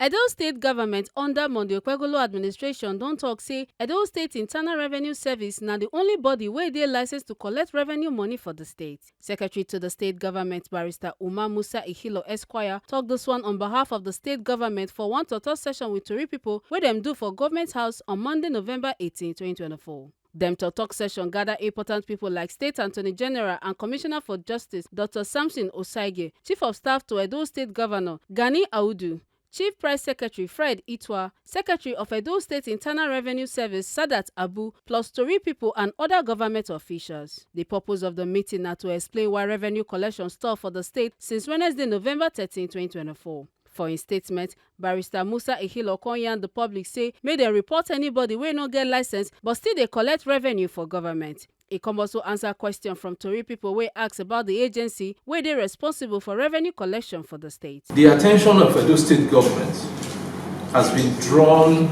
Edo State government under Monday Okpebholo administration don talk say Edo State Internal Revenue Service na the only body wey dey licensed to collect revenue money for the state. Secretary to the state government Barrister Umar Musa Ihilo Esquire talk this one on behalf of the state government for one total session with Tori pipo wey dem do for Government House on Monday, November 18, 2024. Dem talk session gather important people like State Attorney General and Commissioner for Justice Dr. Samson Osaige, Chief of Staff to Edo State Governor Gani Audu, Chief Press Secretary Fred Itwa, Secretary of Edo State Internal Revenue Service Sadat Abu, plus Tori pipo and other government officials. The purpose of the meeting na to explain why revenue collection stalled for the state since Wednesday, November 13, 2024. For im statement, Barrister Musa Ihilo yarn the public say make dem report anybody wey no get license but still dey collect revenue for government. E come also answer question from Tori pipo wey ask about the agency wey dey responsible for revenue collection for the state. The attention of Edo State government has been drawn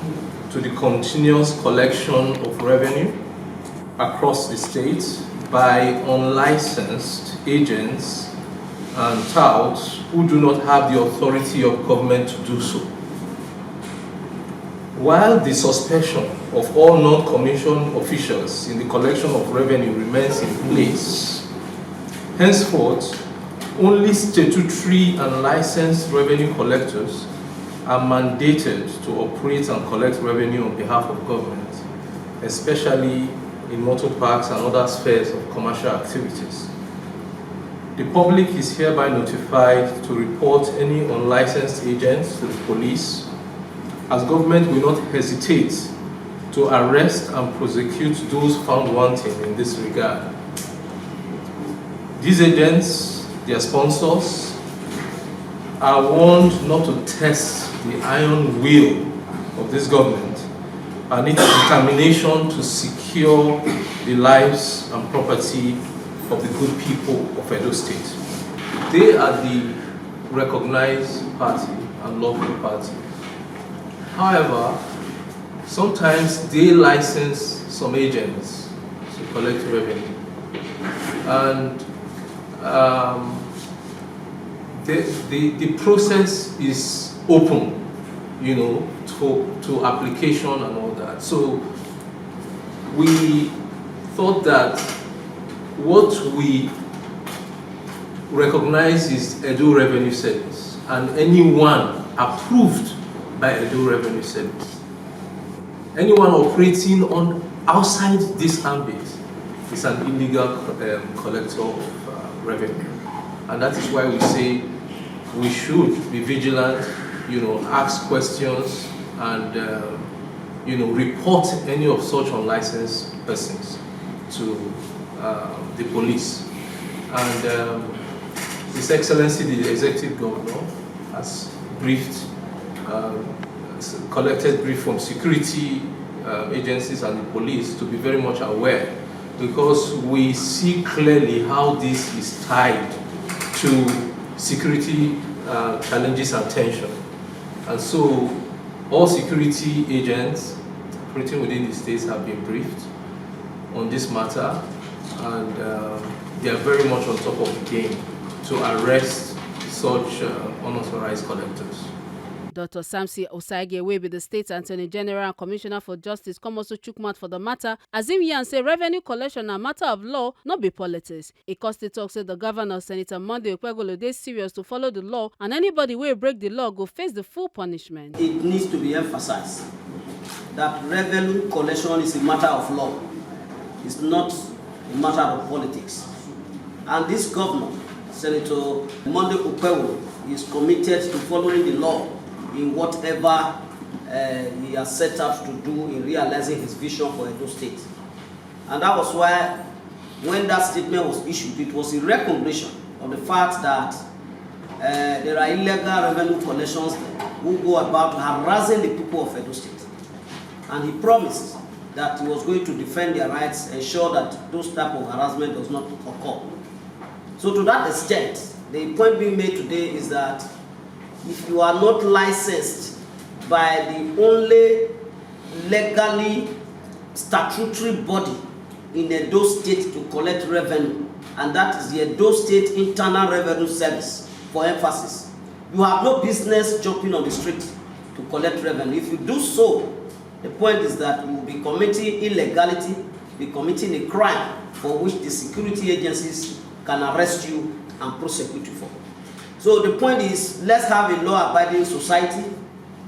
to the continuous collection of revenue across the state by unlicensed agents and touts who do not have the authority of government to do so. While the suspension of all non-commissioned officials in the collection of revenue remains in place, henceforth, only statutory and licensed revenue collectors are mandated to operate and collect revenue on behalf of government, especially in motor parks and other spheres of commercial activities. The public is hereby notified to report any unlicensed agents to the police, as government will not hesitate to arrest and prosecute those found wanting in this regard. These agents, their sponsors, are warned not to test the iron will of this government and its determination to secure the lives and property of the good people of Edo State. They are the recognized party and local party. However, sometimes they license some agents to collect revenue, and the process is open, to application and all that. So we thought that what we recognize is Edo Revenue Service, and anyone approved by Edo Revenue Service. Anyone operating outside this ambit is an illegal collector of revenue. And that is why we say we should be vigilant, ask questions and report any of such unlicensed persons to the police. And His Excellency the Executive Governor has briefed, collected brief from security agencies and the police to be very much aware, because we see clearly how this is tied to security challenges and tension. And so all security agents operating within the states have been briefed on this matter, and they are very much on top of the game to arrest such unauthorized collectors. Dr. Samson Osaige, wey be the State Attorney General and Commissioner for Justice, come also chook mouth for the matter, as him yarn say revenue collection na matter of law, not be politics. E cost talk say the governor, Senator Monday Okpebholo, dey serious to follow the law, and anybody wey break the law go face the full punishment. It needs to be emphasized that revenue collection is a matter of law. It's not a matter of politics. And this governor, Senator Monday Okpebholo, is committed to following the law in whatever he has set out to do in realizing his vision for Edo State. And that was why, when that statement was issued, it was a recognition of the fact that there are illegal revenue collections who go about harassing the people of Edo State. And he promised that he was going to defend their rights, ensure that those type of harassment does not occur. So to that extent, the point being made today is that if you are not licensed by the only legally statutory body in Edo State to collect revenue, and that is the Edo State Internal Revenue Service, for emphasis, you have no business jumping on the street to collect revenue. If you do so, the point is that you will be committing illegality, be committing a crime for which the security agencies can arrest you and prosecute you for. So the point is, let's have a law-abiding society.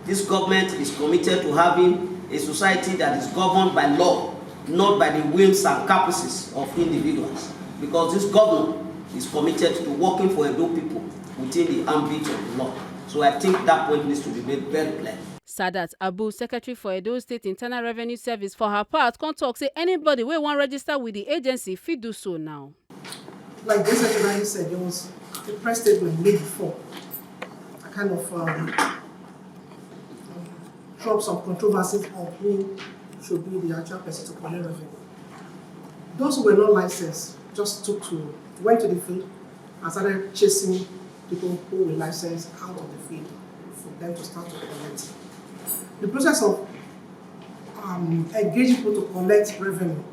This government is committed to having a society that is governed by law, not by the whims and caprices of individuals, because this government is committed to working for Edo people within the ambit of the law. So I think that point needs to be made very clear. Sadat Abu, Secretary for Edo State Internal Revenue Service, for her part, come talk say anybody wey wan register with the agency fit do so now. Like this secretary said, there was a press statement made before, a kind of drop some controversies of who should be the actual person to collect revenue. Those who were not licensed just went to the field and started chasing people who were licensed out of the field for them to start to collect. The process of engaging people to collect revenue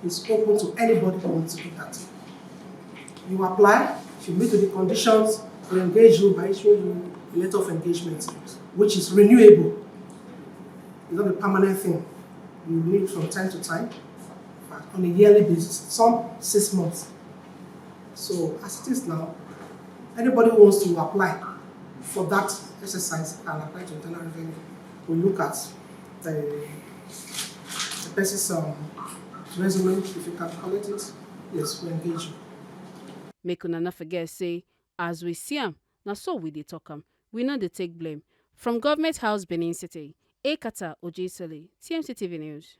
is open to anybody who wants to do that. You apply, you meet the conditions, we engage you by issuing you a letter of engagement, which is renewable. It's not a permanent thing. You renew it from time to time on a yearly basis, some 6 months. So as it is now, anybody who wants to apply for that exercise can apply to internal revenue. We look at the person's resume. If you can collect it, yes, we engage you. Make una no forget say, as we see am, na so we dey talk am. We no dey take blame. From Government House, Benin City, Ekata Ojesele, TMC TV News.